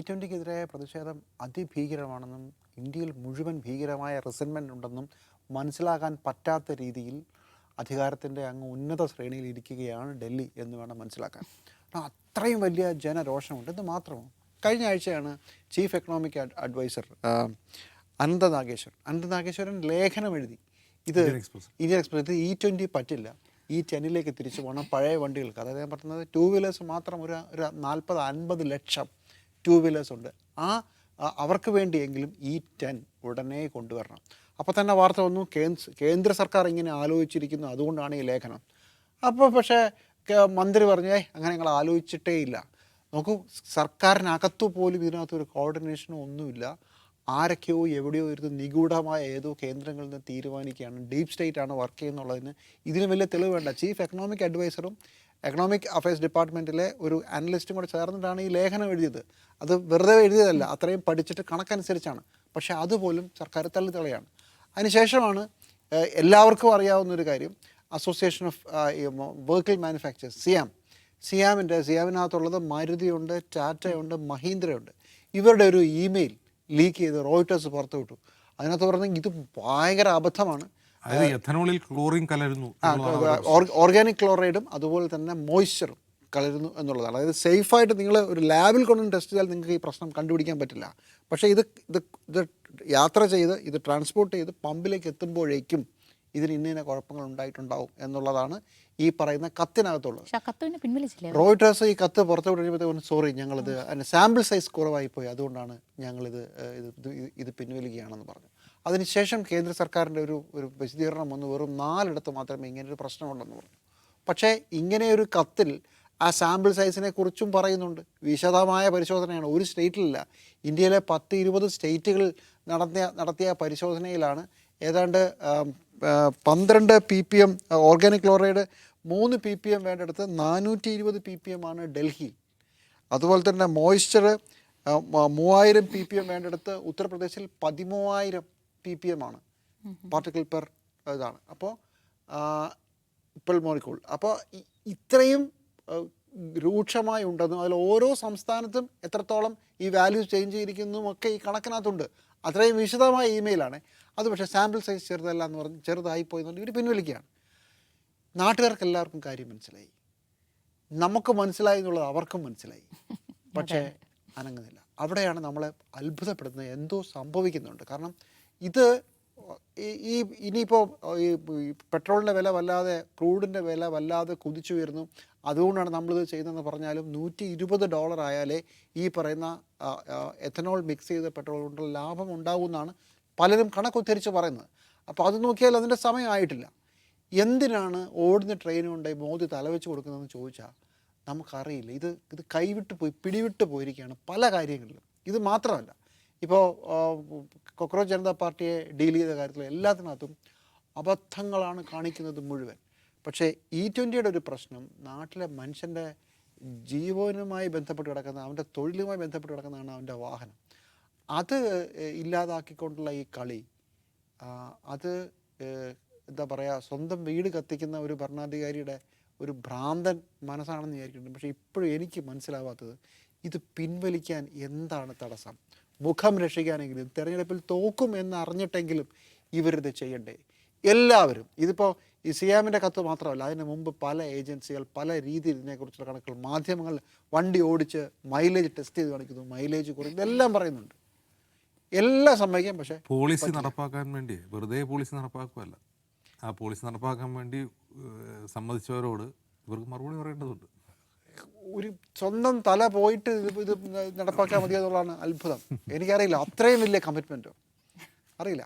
G20-ക്കെതിരായ പ്രതിഷേധം അതിഭീകരമാണെന്നും ഇന്ത്യയിൽ മുഴുവൻ ഭീകരമായ റിസൻമെൻ്റ് ഉണ്ടെന്നും മനസ്സിലാക്കാൻ പറ്റാത്ത രീതിയിൽ അധികാരത്തിൻ്റെ അങ്ങ് ഉന്നത ശ്രേണിയിൽ ഇരിക്കുകയാണ് ഡൽഹി എന്ന് വേണം മനസ്സിലാക്കാൻ. അത്രയും വലിയ ജനരോഷമുണ്ട്. ഇത് മാത്രമോ, കഴിഞ്ഞ ആഴ്ചയാണ് ചീഫ് എക്കണോമിക് അഡ്വൈസർ അനന്ത നാഗേശ്വരൻ ലേഖനം എഴുതി. ഇത് ഇന്ത്യൻ എക്സ്പ്രസ് ഇത് E20 പറ്റില്ല, E10-ലേക്ക് തിരിച്ചു പോകണം. പഴയ വണ്ടികൾക്ക്, അതായത് ഞാൻ പറയുന്നത് ടൂ വീലേഴ്സ് മാത്രം ഒരു 40-50 ലക്ഷം ടൂ വീലേഴ്സ് ഉണ്ട്. അവർക്ക് വേണ്ടിയെങ്കിലും E10 ഉടനെ കൊണ്ടുവരണം. അപ്പോൾ തന്നെ വാർത്ത വന്നു, കേന്ദ്ര സർക്കാർ ഇങ്ങനെ ആലോചിച്ചിരിക്കുന്നു, അതുകൊണ്ടാണ് ഈ ലേഖനം. അപ്പോൾ പക്ഷേ മന്ത്രി പറഞ്ഞു, അങ്ങനെ ഞങ്ങൾ ആലോചിച്ചിട്ടേ ഇല്ല. നോക്കൂ, സർക്കാരിനകത്തു പോലും ഇതിനകത്തൊരു കോർഡിനേഷനോ ഒന്നുമില്ല. ആരൊക്കെയോ എവിടെയോ ഇരുന്ന് നിഗൂഢമായ ഏതോ കേന്ദ്രങ്ങളിൽ നിന്ന് തീരുമാനിക്കുകയാണ്. ഡീപ് സ്റ്റേറ്റ് ആണ് വർക്ക് ചെയ്യുന്നുള്ളതിന് ഇതിന് വലിയ തെളിവ് വേണ്ട. ചീഫ് എക്കണോമിക് അഡ്വൈസറും എക്കണോമിക് അഫയേഴ്സ് ഡിപ്പാർട്ട്മെൻറ്റിലെ ഒരു അനലിസ്റ്റും കൂടെ ചേർന്നിട്ടാണ് ഈ ലേഖനം എഴുതിയത്. അത് വെറുതെ എഴുതിയതല്ല, അത്രയും പഠിച്ചിട്ട് കണക്കനുസരിച്ചാണ്. പക്ഷേ അതുപോലും സർക്കാർ തള്ളിത്തളയാണ്. അതിനുശേഷമാണ് എല്ലാവർക്കും അറിയാവുന്നൊരു കാര്യം, അസോസിയേഷൻ ഓഫ് വെഹിക്കിൾ മാനുഫാക്ചേഴ്സ്, സിയാമിനകത്തുള്ളത് മാരുതിയുണ്ട്, ടാറ്റയുണ്ട്, മഹീന്ദ്രയുണ്ട്. ഇവരുടെ ഒരു ഇമെയിൽ ലീക്ക് ചെയ്ത് റോയിട്ടേഴ്സ് പുറത്തുവിട്ടു. അതിനകത്ത് പറഞ്ഞെങ്കിൽ ഇത് ഭയങ്കര അബദ്ധമാണ്. എഥനോളിൽ ക്ലോറിൻ കലരുന്നു, ഓർഗാനിക് ക്ലോറൈഡും അതുപോലെ തന്നെ മോയ്സ്ചറും കലരുന്നു എന്നുള്ളതാണ്. അതായത് സേഫായിട്ട് നിങ്ങൾ ഒരു ലാബിൽ കൊണ്ടു ടെസ്റ്റ് ചെയ്താൽ നിങ്ങൾക്ക് ഈ പ്രശ്നം കണ്ടുപിടിക്കാൻ പറ്റില്ല. പക്ഷേ ഇത് യാത്ര ചെയ്ത് ഇത് ട്രാൻസ്പോർട്ട് ചെയ്ത് പമ്പിലേക്ക് എത്തുമ്പോഴേക്കും ഇതിന് ഇന്ന കുഴപ്പങ്ങൾ ഉണ്ടായിട്ടുണ്ടാവും എന്നുള്ളതാണ് ഈ പറയുന്ന കത്തിനകത്തുള്ളത്. റോയിട്ടേഴ്സ് ഈ കത്ത് പുറത്തു വിടുമ്പോഴത്തേക്കും സോറി, ഞങ്ങളിത് സാമ്പിൾ സൈസ് കുറവായിപ്പോയി, അതുകൊണ്ടാണ് ഇത് പിൻവലിക്കുകയാണെന്ന് പറഞ്ഞു. അതിനുശേഷം കേന്ദ്ര സർക്കാരിൻ്റെ ഒരു വിശദീകരണം വന്നു, വെറും 4 മാത്രമേ ഇങ്ങനൊരു പ്രശ്നമുണ്ടെന്ന് പറഞ്ഞു. പക്ഷേ ഇങ്ങനെയൊരു കത്തിൽ ആ സാമ്പിൾ സൈസിനെ കുറിച്ചും പറയുന്നുണ്ട്. വിശദമായ പരിശോധനയാണ്. ഒരു സ്റ്റേറ്റിലില്ല, ഇന്ത്യയിലെ 10-20 സ്റ്റേറ്റുകളിൽ നടത്തിയ പരിശോധനയിലാണ് ഏതാണ്ട് 12 ppm organic chloride, 3 ppm വേണ്ടടുത്ത് 420 ppm ആണ് ഡൽഹിയിൽ. അതുപോലെ തന്നെ മോയ്സ്ചർ 3000 ppm വേണ്ടടുത്ത് ഉത്തർപ്രദേശിൽ 13,000 ppm ആണ് പാർട്ടിക്കിൾ പെർ ഇതാണ്. അപ്പോൾ മോളിക്യൂൾ അപ്പോൾ ഇത്രയും രൂക്ഷമായി ഉണ്ടെന്നും അതിൽ ഓരോ സംസ്ഥാനത്തും എത്രത്തോളം ഈ വാല്യൂ ചേഞ്ച് ചെയ്തിരിക്കുന്നതും ഒക്കെ ഈ കണക്കിനകത്തുണ്ട്. അത്രയും വിശദമായ ഇമെയിലാണ് അത്. പക്ഷേ സാമ്പിൾ സൈസ് ചെറുതല്ല എന്ന് പറഞ്ഞ് ചെറുതായിപ്പോയി എന്നുകൊണ്ട് ഇവർ പിൻവലിക്കുകയാണ്. നാട്ടുകാർക്ക് എല്ലാവർക്കും കാര്യം മനസ്സിലായി, നമുക്ക് മനസ്സിലായി എന്നുള്ളത് അവർക്കും മനസ്സിലായി. പക്ഷേ അനങ്ങുന്നില്ല. അവിടെയാണ് നമ്മളെ അത്ഭുതപ്പെടുന്നത്, എന്തോ സംഭവിക്കുന്നുണ്ട്. കാരണം ഇത് ഇനിയിപ്പോൾ ഈ പെട്രോളിൻ്റെ വില വല്ലാതെ, ക്രൂഡിൻ്റെ വില വല്ലാതെ കുതിച്ചു വരുന്നു, അതുകൊണ്ടാണ് നമ്മളിത് ചെയ്യുന്നതെന്ന് പറഞ്ഞാലും $120 ആയാലേ ഈ പറയുന്ന എഥനോൾ മിക്സ് ചെയ്ത പെട്രോൾ കൊണ്ടുള്ള ലാഭം ഉണ്ടാകുമെന്നാണ് പലരും കണക്കുദ്ധരിച്ച് പറയുന്നത്. അപ്പോൾ അത് നോക്കിയാൽ അതിൻ്റെ സമയമായിട്ടില്ല. എന്തിനാണ് ഓടുന്ന ട്രെയിൻ കൊണ്ട് മോദി തലവെച്ച് കൊടുക്കുന്നതെന്ന് ചോദിച്ചാൽ നമുക്കറിയില്ല. ഇത് കൈവിട്ട് പോയി, പിടിവിട്ട് പോയിരിക്കുകയാണ് പല കാര്യങ്ങളിലും. ഇത് മാത്രമല്ല, ഇപ്പോൾ കോക്രോച്ച് ജനതാ പാർട്ടിയെ ഡീൽ ചെയ്ത കാര്യത്തിൽ എല്ലാത്തിനകത്തും അബദ്ധങ്ങളാണ് കാണിക്കുന്നത് മുഴുവൻ. പക്ഷേ E20-യുടെ ഒരു പ്രശ്നം, നാട്ടിലെ മനുഷ്യൻ്റെ ജീവനുമായി ബന്ധപ്പെട്ട് കിടക്കുന്ന, അവൻ്റെ തൊഴിലുമായി ബന്ധപ്പെട്ട് കിടക്കുന്നതാണ് അവൻ്റെ വാഹനം. അത് ഇല്ലാതാക്കിക്കൊണ്ടുള്ള ഈ കളി, അത് എന്താ പറയുക, സ്വന്തം വീട് കത്തിക്കുന്ന ഒരു ഭരണാധികാരിയുടെ ഒരു ഭ്രാന്തൻ മനസ്സാണെന്ന് വിചാരിക്കുന്നുണ്ട്. പക്ഷേ ഇപ്പോഴും എനിക്ക് മനസ്സിലാവാത്തത്, ഇത് പിൻവലിക്കാൻ എന്താണ് തടസ്സം? മുഖം രക്ഷിക്കാനെങ്കിലും, തിരഞ്ഞെടുപ്പിൽ തോക്കും എന്നറിഞ്ഞിട്ടെങ്കിലും ഇവരിത് ചെയ്യണ്ടേ? എല്ലാവരും. ഇതിപ്പോൾ ഈ സിയാമിൻ്റെ കത്ത് മാത്രമല്ല, അതിന് മുമ്പ് പല ഏജൻസികൾ പല രീതിയിൽ ഇതിനെക്കുറിച്ചുള്ള കണക്കുകൾ, മാധ്യമങ്ങൾ വണ്ടി ഓടിച്ച് മൈലേജ് ടെസ്റ്റ് ചെയ്ത് കാണിക്കുന്നു, മൈലേജ് കുറയും, ഇതെല്ലാം പറയുന്നുണ്ട്. എല്ലാം സമ്മതിക്കാം. പക്ഷേ പോളിസി നടപ്പാക്കാൻ വേണ്ടി വെറുതെ പോളിസി നടപ്പാക്കുമല്ല, ആ പോളിസി നടപ്പാക്കാൻ വേണ്ടി സമ്മതിച്ചവരോട് ഇവർക്ക് മറുപടി പറയേണ്ടതുണ്ട്. ഒരു സ്വന്തം തല പോയിട്ട് ഇത് നടപ്പാക്കാൻ മതി എന്നുള്ളതാണ് അത്ഭുതം. എനിക്കറിയില്ല, അത്രയും വലിയ കമ്മിറ്റ്മെൻറ്റോ അറിയില്ല.